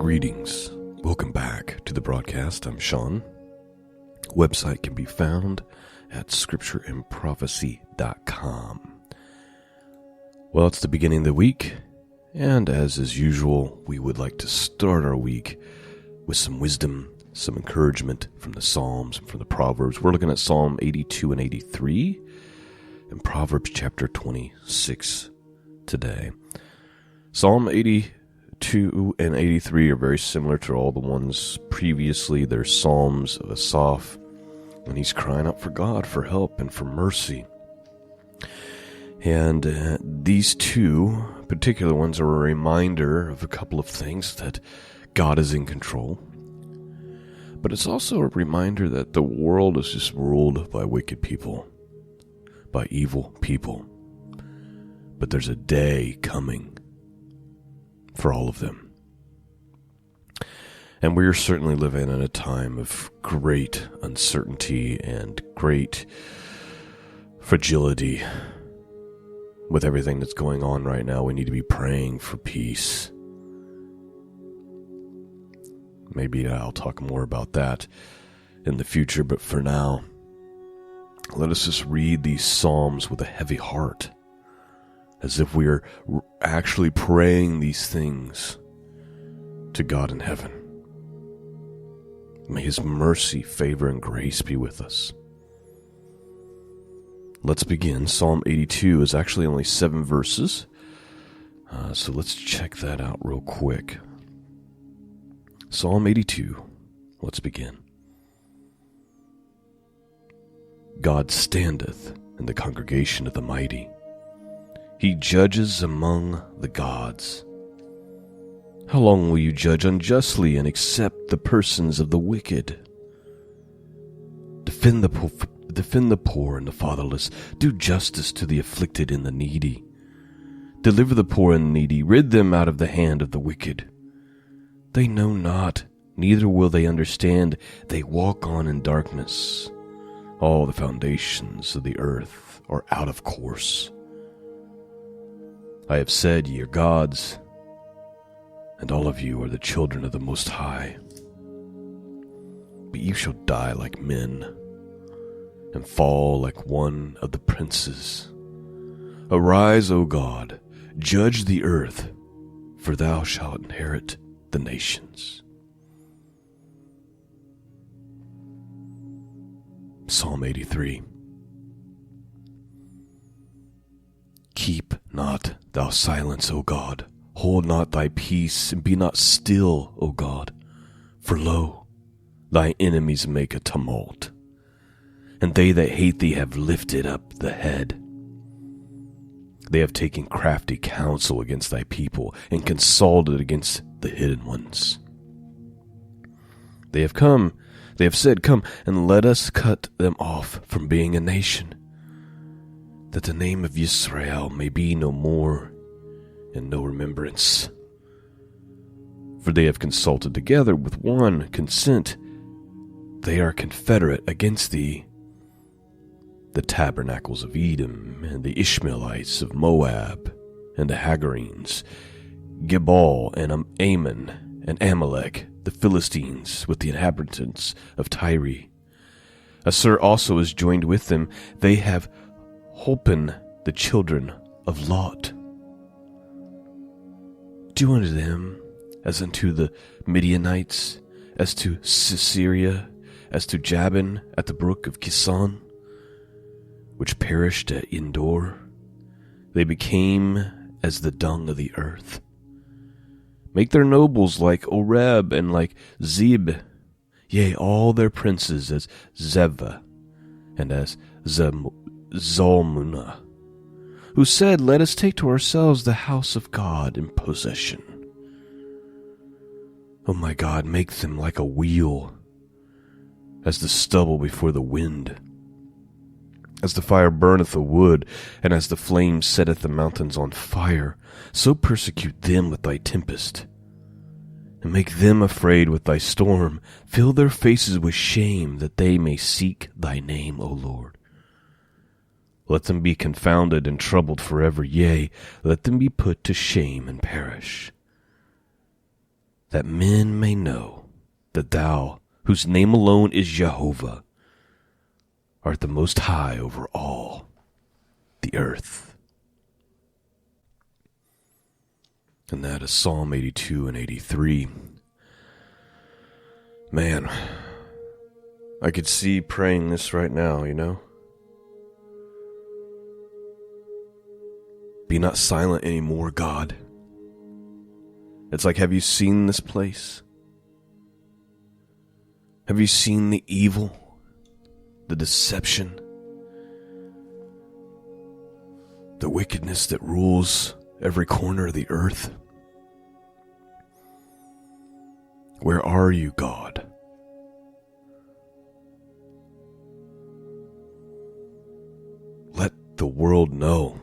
Greetings. Welcome back to the broadcast. I'm Shawn. Website can be found at scriptureandprophecy.com. Well, it's the beginning of the week, and as is usual, we would like to start our week with some wisdom, some encouragement from the Psalms and from the Proverbs. We're looking at Psalm 82 and 83 and Proverbs chapter 26 today. Psalm 82 and 83 are very similar to all the ones previously. They're Psalms of Asaph, and he's crying out for God for help and for mercy. And these two particular ones are a reminder of a couple of things, that God is in control. But it's also a reminder that the world is just ruled by wicked people, by evil people. But there's a day coming for all of them. And we are certainly living in a time of great uncertainty and great fragility. With everything that's going on right now, we need to be praying for peace. Maybe I'll talk more about that in the future, but for now, let us just read these Psalms with a heavy heart, as if we are actually praying these things to God in heaven. May His mercy, favor, and grace be with us. Let's begin. Psalm 82 is actually only 7 verses, so let's check that out real quick. Psalm 82, let's begin. God standeth in the congregation of the mighty. He judges among the gods. How long will you judge unjustly and accept the persons of the wicked? Defend the poor and the fatherless. Do justice to the afflicted and the needy. Deliver the poor and needy. Rid them out of the hand of the wicked. They know not, neither will they understand. They walk on in darkness. All the foundations of the earth are out of course. I have said, ye are gods, and all of you are the children of the Most High. But you shall die like men, and fall like one of the princes. Arise, O God, judge the earth, for thou shalt inherit the nations. Psalm 83. Keep not thou silence, O God. Hold not thy peace, and be not still, O God. For lo, thy enemies make a tumult, and they that hate thee have lifted up the head. They have taken crafty counsel against thy people, and consulted against the hidden ones. They have said, Come, and let us cut them off from being a nation, that the name of Israel may be no more, and no remembrance. For they have consulted together with one consent. They are confederate against thee. The tabernacles of Edom, and the Ishmaelites of Moab, and the Hagarenes, Gebal, and Ammon, and Amalek, the Philistines, with the inhabitants of Tyre. Assur also is joined with them. They have holpen the children of Lot. Do unto them as unto the Midianites, as to Sisera, as to Jabin at the brook of Kison, which perished at Endor. They became as the dung of the earth. Make their nobles like Oreb and like Zeb, yea, all their princes as Zevah and as Zalmunna, who said, Let us take to ourselves the house of God in possession. O my God, make them like a wheel, as the stubble before the wind. As the fire burneth the wood, and as the flame setteth the mountains on fire, so persecute them with thy tempest, and make them afraid with thy storm. Fill their faces with shame, that they may seek thy name, O Lord. Let them be confounded and troubled forever, yea, let them be put to shame and perish. that men may know that thou, whose name alone is Jehovah, art the most high over all the earth. And that is Psalm 82 and 83. Man, I could see praying this right now, you know? Be not silent anymore, God. It's like, have you seen this place? Have you seen the evil, the deception, the wickedness that rules every corner of the earth? Where are you, God? Let the world know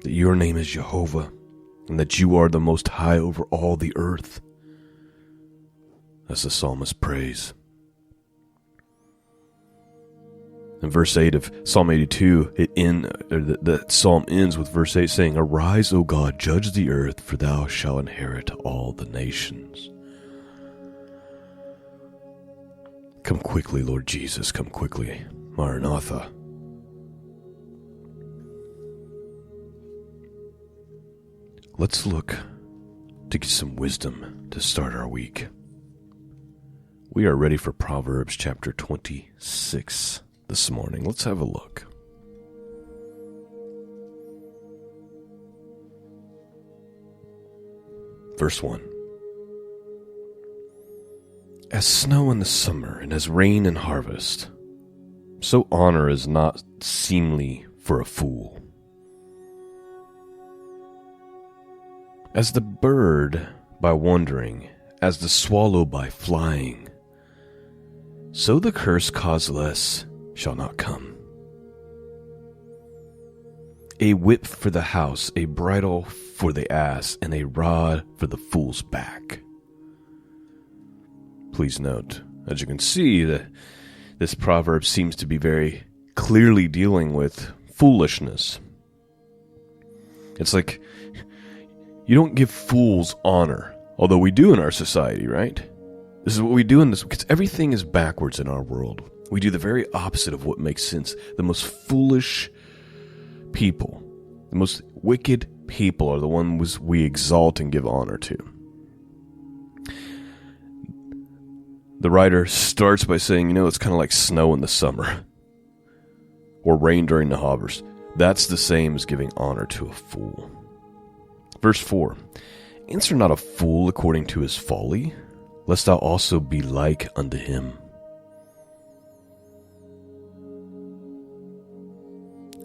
that your name is Jehovah and that you are the most high over all the earth, as the psalmist prays. In verse 8 of Psalm 82, the psalm ends with verse 8 saying, Arise, O God, judge the earth, for thou shalt inherit all the nations. Come quickly, Lord Jesus, come quickly. Maranatha. Let's look to get some wisdom to start our week. We are ready for Proverbs chapter 26 this morning. Let's have a look. Verse 1. As snow in the summer and as rain in harvest, so honor is not seemly for a fool. As the bird by wandering, as the swallow by flying, so the curse causeless shall not come. A whip for the house, a bridle for the ass, and a rod for the fool's back. Please note, as you can see, that this proverb seems to be very clearly dealing with foolishness. It's like, you don't give fools honor, although we do in our society, right? This is what we do in this, because everything is backwards in our world. We do the very opposite of what makes sense. The most foolish people, the most wicked people are the ones we exalt and give honor to. The writer starts by saying, it's kind of like snow in the summer or rain during the harvest. That's the same as giving honor to a fool. Verse 4, Answer not a fool according to his folly, lest thou also be like unto him.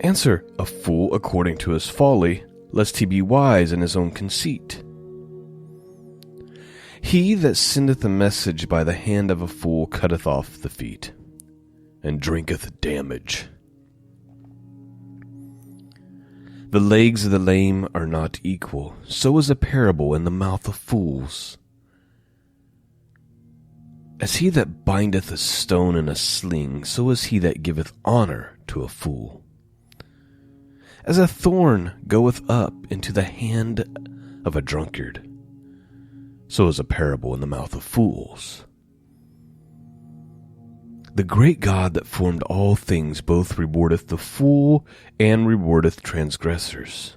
Answer a fool according to his folly, lest he be wise in his own conceit. He that sendeth a message by the hand of a fool cutteth off the feet, and drinketh damage. The legs of the lame are not equal, so is a parable in the mouth of fools. As he that bindeth a stone in a sling, so is he that giveth honor to a fool. As a thorn goeth up into the hand of a drunkard, so is a parable in the mouth of fools. The great God that formed all things both rewardeth the fool and rewardeth transgressors.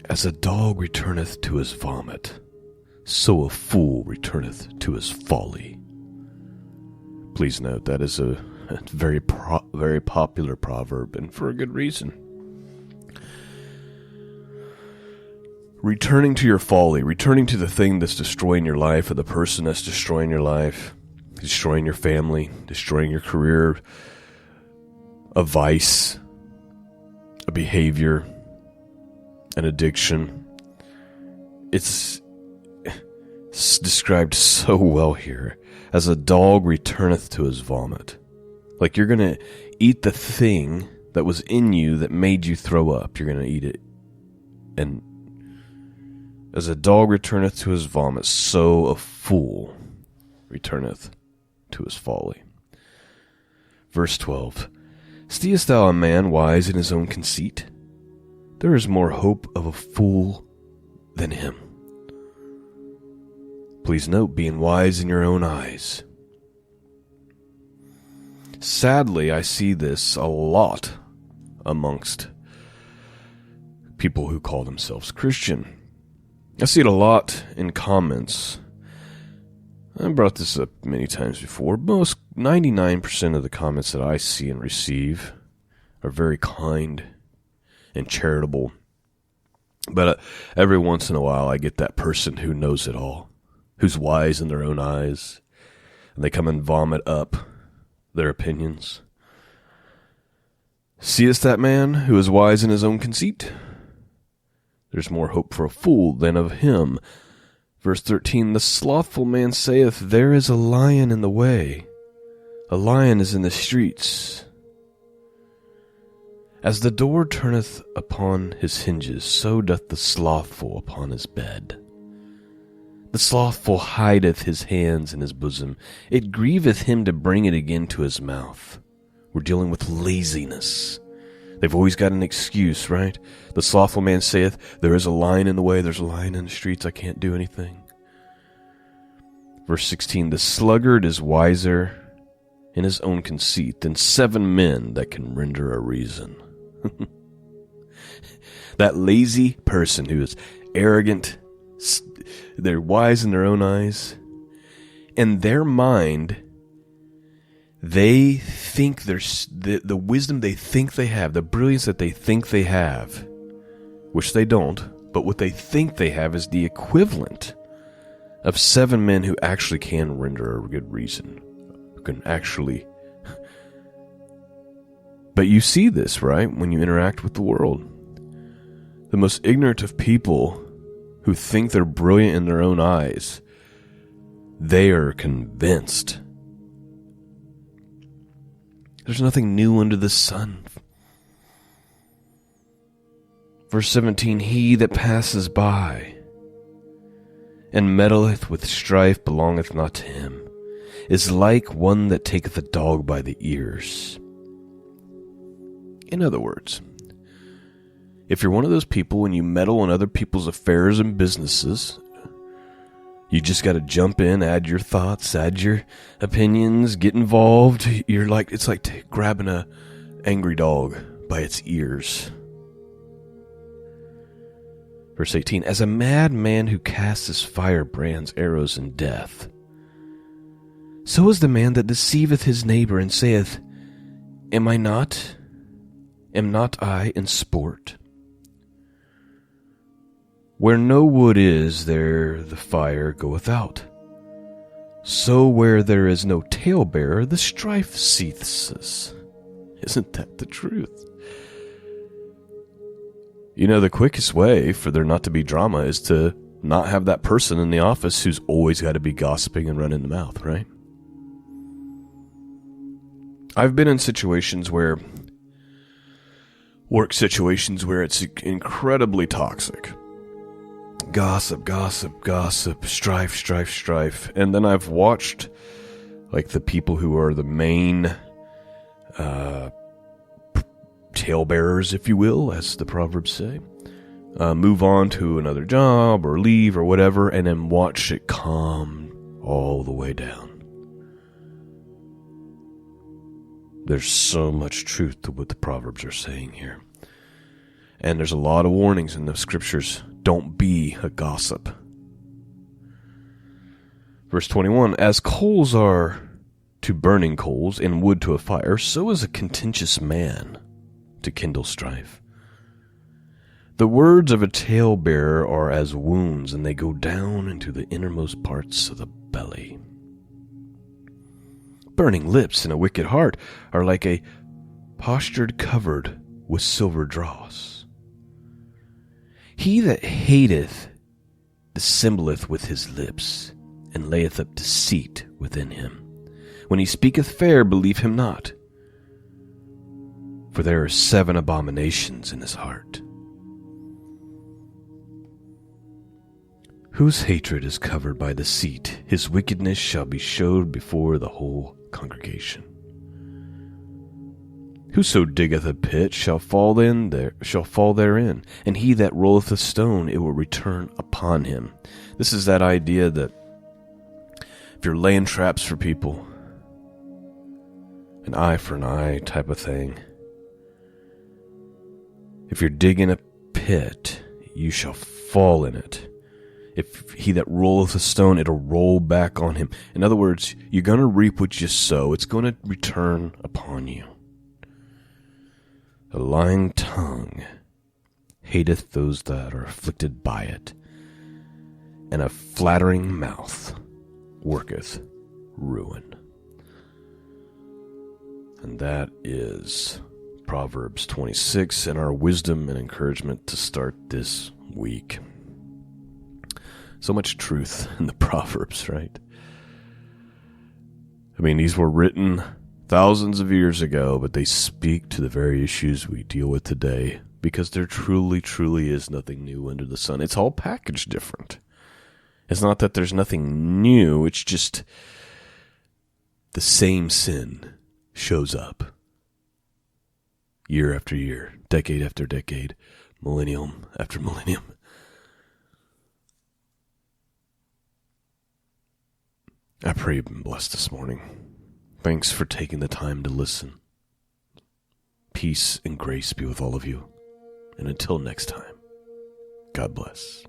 As a dog returneth to his vomit, so a fool returneth to his folly. Please note that is a very popular proverb, and for a good reason. Returning to your folly, returning to the thing that's destroying your life, or the person that's destroying your life, destroying your family, destroying your career, a vice, a behavior, an addiction. It's described so well here. As a dog returneth to his vomit. Like you're going to eat the thing that was in you that made you throw up. You're going to eat it. And as a dog returneth to his vomit, so a fool returneth to his folly. Verse 12. Seest thou a man wise in his own conceit? there is more hope of a fool than him. Please note, being wise in your own eyes. Sadly, I see this a lot amongst people who call themselves Christian. I see it a lot in comments. I brought this up many times before. 99% of the comments that I see and receive are very kind and charitable. But every once in a while, I get that person who knows it all, who's wise in their own eyes, and they come and vomit up their opinions. Seest that man who is wise in his own conceit? There's more hope for a fool than of him. Verse 13, the slothful man saith, there is a lion in the way. A lion is in the streets. As the door turneth upon his hinges, so doth the slothful upon his bed. The slothful hideth his hands in his bosom. It grieveth him to bring it again to his mouth. We're dealing with laziness. They've always got an excuse, right? The slothful man saith, there is a lion in the way, there's a lion in the streets, I can't do anything. Verse 16, the sluggard is wiser in his own conceit than 7 men that can render a reason. That lazy person who is arrogant, they're wise in their own eyes. In their mind, they think there's the wisdom they think they have, the brilliance that they think they have, which they don't, but what they think they have is the equivalent of 7 men who actually can render a good reason, who can actually. But you see this, right, when you interact with the world. The most ignorant of people who think they're brilliant in their own eyes, they are convinced. There's nothing new under the sun. Verse 17, he that passes by and meddleth with strife belongeth not to him, is like one that taketh a dog by the ears. In other words, if you're one of those people and you meddle in other people's affairs and businesses, you just got to jump in, add your thoughts, add your opinions, get involved. It's like grabbing a angry dog by its ears. Verse 18, as a mad man who casts his firebrands, arrows, and death, so is the man that deceiveth his neighbor and saith, am not I in sport? Where no wood is, there the fire goeth out. So where there is no talebearer, the strife ceases. Isn't that the truth? You know, the quickest way for there not to be drama is to not have that person in the office who's always got to be gossiping and running the mouth, right? I've been in work situations where it's incredibly toxic. Gossip, strife. And then I've watched, like, the people who are the main talebearers, if you will, as the Proverbs say, move on to another job or leave or whatever, and then watch it calm all the way down. There's so much truth to what the Proverbs are saying here. And there's a lot of warnings in the scriptures. Don't be a gossip. Verse 21, as coals are to burning coals and wood to a fire, so is a contentious man to kindle strife. The words of a talebearer are as wounds, and they go down into the innermost parts of the belly. Burning lips and a wicked heart are like a potsherd covered with silver dross. He that hateth dissembleth with his lips, and layeth up deceit within him. When he speaketh fair, believe him not, for there are 7 abominations in his heart. Whose hatred is covered by deceit, his wickedness shall be showed before the whole congregation. Whoso diggeth a pit shall fall therein, and he that rolleth a stone, it will return upon him. This is that idea that if you're laying traps for people, an eye for an eye type of thing, if you're digging a pit, you shall fall in it. If he that rolleth a stone, it'll roll back on him. In other words, you're going to reap what you sow. It's going to return upon you. A lying tongue hateth those that are afflicted by it, and a flattering mouth worketh ruin. And that is Proverbs 26 and our wisdom and encouragement to start this week. So much truth in the Proverbs, right? I mean, these were written thousands of years ago, but they speak to the very issues we deal with today because there truly, truly is nothing new under the sun. It's all packaged different. It's not that there's nothing new, it's just the same sin shows up year after year, decade after decade, millennium after millennium. I pray you've been blessed this morning. Thanks for taking the time to listen. Peace and grace be with all of you. And until next time, God bless.